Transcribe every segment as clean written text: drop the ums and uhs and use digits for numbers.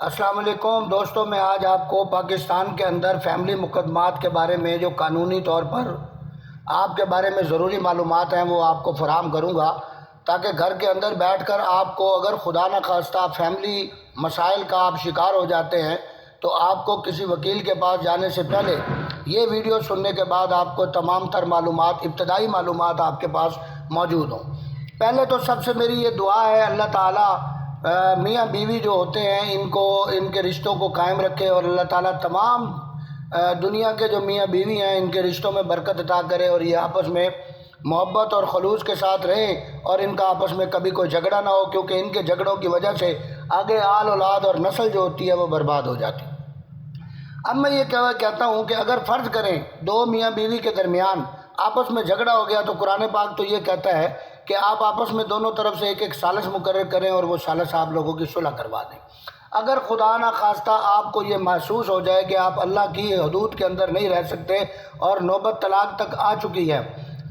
السلام علیکم دوستوں، میں آج آپ کو پاکستان کے اندر فیملی مقدمات کے بارے میں جو قانونی طور پر آپ کے بارے میں ضروری معلومات ہیں وہ آپ کو فراہم کروں گا، تاکہ گھر کے اندر بیٹھ کر آپ کو اگر خدا نخواستہ فیملی مسائل کا آپ شکار ہو جاتے ہیں تو آپ کو کسی وکیل کے پاس جانے سے پہلے یہ ویڈیو سننے کے بعد آپ کو تمام تر معلومات، ابتدائی معلومات آپ کے پاس موجود ہوں۔ پہلے تو سب سے میری یہ دعا ہے، اللہ تعالیٰ میاں بیوی جو ہوتے ہیں ان کے رشتوں کو قائم رکھے، اور اللہ تعالیٰ تمام دنیا کے جو میاں بیوی ہیں ان کے رشتوں میں برکت عطا کرے، اور یہ آپس میں محبت اور خلوص کے ساتھ رہیں، اور ان کا آپس میں کبھی کوئی جھگڑا نہ ہو، کیونکہ ان کے جھگڑوں کی وجہ سے آگے آل اولاد اور نسل جو ہوتی ہے وہ برباد ہو جاتی ہے۔ اب میں یہ کہتا ہوں کہ اگر فرض کریں دو میاں بیوی کے درمیان آپس میں جھگڑا ہو گیا تو قرآن پاک تو یہ کہتا ہے کہ آپ آپس میں دونوں طرف سے ایک سالس مقرر کریں اور وہ سالس آپ لوگوں کی صلح کروا دیں۔ اگر خدا نخواستہ آپ کو یہ محسوس ہو جائے کہ آپ اللہ کی حدود کے اندر نہیں رہ سکتے اور نوبت طلاق تک آ چکی ہے،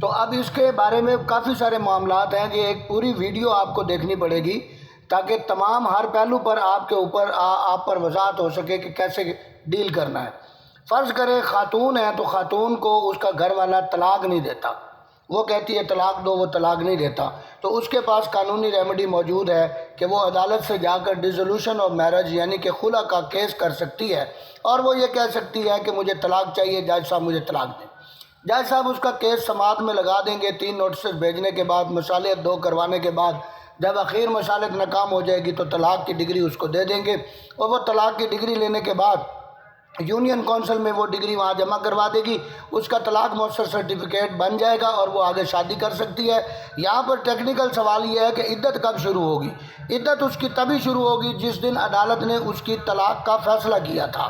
تو اب اس کے بارے میں کافی سارے معاملات ہیں، یہ ایک پوری ویڈیو آپ کو دیکھنی پڑے گی تاکہ تمام ہر پہلو پر آپ پر وضاحت ہو سکے کہ کیسے ڈیل کرنا ہے۔ فرض کرے خاتون ہے تو خاتون کو اس کا گھر والا طلاق نہیں دیتا، وہ کہتی ہے طلاق دو، وہ طلاق نہیں دیتا، تو اس کے پاس قانونی ریمیڈی موجود ہے کہ وہ عدالت سے جا کر ڈیزولوشن آف میرج یعنی کہ خلا کا کیس کر سکتی ہے، اور وہ یہ کہہ سکتی ہے کہ مجھے طلاق چاہیے، جج صاحب مجھے طلاق دیں۔ جج صاحب اس کا کیس سماعت میں لگا دیں گے، 3 نوٹسز بھیجنے کے بعد، مصالحت 2 کروانے کے بعد، جب اخیر مصالحت ناکام ہو جائے گی تو طلاق کی ڈگری اس کو دے دیں گے، اور وہ طلاق کی ڈگری لینے کے بعد یونین کونسل میں وہ ڈگری وہاں جمع کروا دے گی، اس کا طلاق مؤثر سرٹیفکیٹ بن جائے گا اور وہ آگے شادی کر سکتی ہے۔ یہاں پر ٹیکنیکل سوال یہ ہے کہ عدت کب شروع ہوگی؟ عدت اس کی تبھی شروع ہوگی جس دن عدالت نے اس کی طلاق کا فیصلہ کیا تھا۔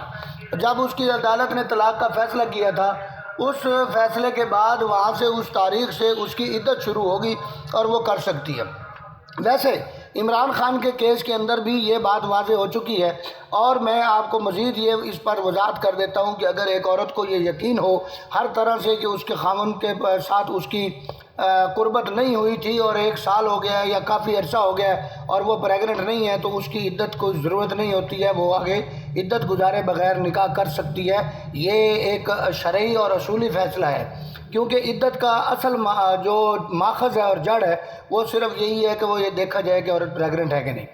جب اس کی عدالت نے طلاق کا فیصلہ کیا تھا، اس فیصلے کے بعد وہاں سے اس تاریخ سے اس کی عدت شروع ہوگی اور وہ کر سکتی ہے۔ ویسے عمران خان کے کیس کے اندر بھی یہ بات واضح ہو چکی ہے، اور میں آپ کو مزید یہ اس پر وضاحت کر دیتا ہوں کہ اگر ایک عورت کو یہ یقین ہو ہر طرح سے کہ اس کے خاوند کے ساتھ اس کی قربت نہیں ہوئی تھی اور 1 سال ہو گیا ہے یا کافی عرصہ ہو گیا ہے اور وہ پریگننٹ نہیں ہے، تو اس کی عدت کو ضرورت نہیں ہوتی ہے، وہ آگے عدت گزارے بغیر نکاح کر سکتی ہے۔ یہ ایک شرعی اور اصولی فیصلہ ہے، کیونکہ عدت کا اصل جو ماخذ ہے اور جڑ ہے وہ صرف یہی ہے کہ وہ یہ دیکھا جائے کہ عورت پریگننٹ ہے کہ نہیں۔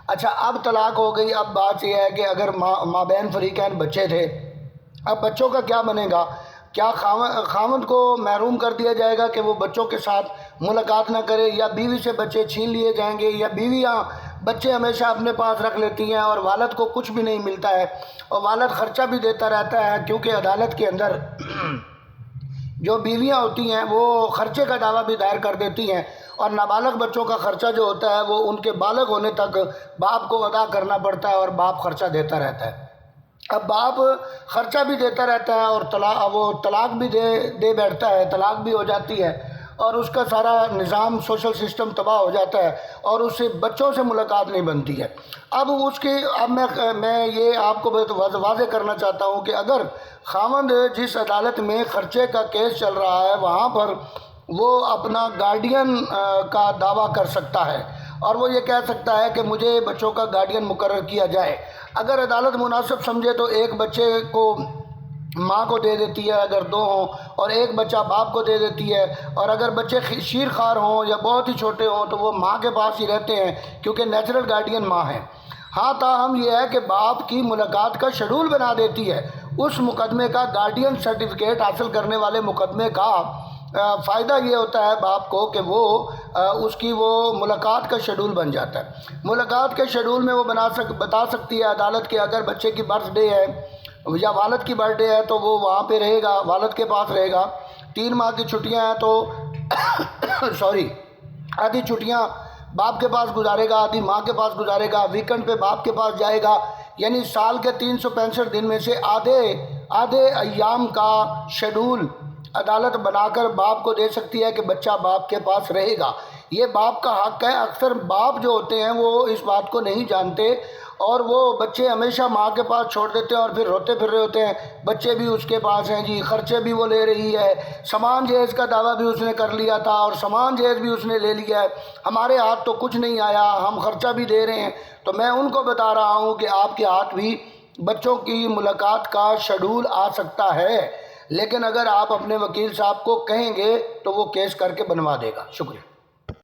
اچھا، اب طلاق ہو گئی، اب بات یہ ہے کہ اگر مابین فریقین بچے تھے، اب بچوں کا کیا بنے گا؟ کیا خاوند کو محروم کر دیا جائے گا کہ وہ بچوں کے ساتھ ملاقات نہ کرے، یا بیوی سے بچے چھین لیے جائیں گے، یا بیویاں بچے ہمیشہ اپنے پاس رکھ لیتی ہیں اور والد کو کچھ بھی نہیں ملتا ہے اور والد خرچہ بھی دیتا رہتا ہے، کیونکہ عدالت کے اندر جو بیویاں ہوتی ہیں وہ خرچے کا دعویٰ بھی دائر کر دیتی ہیں، اور نابالغ بچوں کا خرچہ جو ہوتا ہے وہ ان کے بالغ ہونے تک باپ کو ادا کرنا پڑتا ہے اور باپ خرچہ دیتا رہتا ہے۔ اب باپ خرچہ بھی دیتا رہتا ہے اور وہ طلاق بھی دے بیٹھتا ہے، طلاق بھی ہو جاتی ہے، اور اس کا سارا نظام سوشل سسٹم تباہ ہو جاتا ہے اور اس سے بچوں سے ملاقات نہیں بنتی ہے۔ اب میں یہ آپ کو واضح کرنا چاہتا ہوں کہ اگر خاوند جس عدالت میں خرچے کا کیس چل رہا ہے وہاں پر وہ اپنا گارڈین کا دعویٰ کر سکتا ہے، اور وہ یہ کہہ سکتا ہے کہ مجھے بچوں کا گارڈین مقرر کیا جائے۔ اگر عدالت مناسب سمجھے تو ایک بچے کو ماں کو دے دیتی ہے اگر 2 ہوں، اور ایک بچہ باپ کو دے دیتی ہے، اور اگر بچے شیر خوار ہوں یا بہت ہی چھوٹے ہوں تو وہ ماں کے پاس ہی رہتے ہیں کیونکہ نیچرل گارڈین ماں ہے۔ ہاں، تاہم یہ ہے کہ باپ کی ملاقات کا شیڈول بنا دیتی ہے، اس مقدمے کا گارڈین سرٹیفکیٹ حاصل کرنے والے مقدمے کا فائدہ یہ ہوتا ہے باپ کو کہ وہ اس کی وہ ملاقات کا شیڈول بن جاتا ہے۔ ملاقات کے شیڈول میں وہ بتا سکتی ہے عدالت کہ اگر بچے کی برتھ ڈے ہے یا والد کی برتھ ڈے ہے تو وہ وہاں پہ رہے گا، والد کے پاس رہے گا۔ 3 ماہ کی چھٹیاں ہیں تو آدھی چھٹیاں باپ کے پاس گزارے گا، آدھی ماں کے پاس گزارے گا، ویکنڈ پہ باپ کے پاس جائے گا، یعنی سال کے 365 دن میں سے آدھے ایام کا شیڈول عدالت بنا کر باپ کو دے سکتی ہے کہ بچہ باپ کے پاس رہے گا۔ یہ باپ کا حق ہے۔ اکثر باپ جو ہوتے ہیں وہ اس بات کو نہیں جانتے اور وہ بچے ہمیشہ ماں کے پاس چھوڑ دیتے ہیں اور پھر روتے پھر رہے ہوتے ہیں، بچے بھی اس کے پاس ہیں جی، خرچے بھی وہ لے رہی ہے، سامان جہیز کا دعویٰ بھی اس نے کر لیا تھا اور سامان جہیز بھی اس نے لے لیا ہے، ہمارے ہاتھ تو کچھ نہیں آیا، ہم خرچہ بھی دے رہے ہیں۔ تو میں ان کو بتا رہا ہوں کہ آپ کے ہاتھ بھی بچوں کی ملاقات کا شیڈول آ سکتا ہے، لیکن اگر آپ اپنے وکیل صاحب کو کہیں گے تو وہ کیس کر کے بنوا دے گا۔ شکریہ۔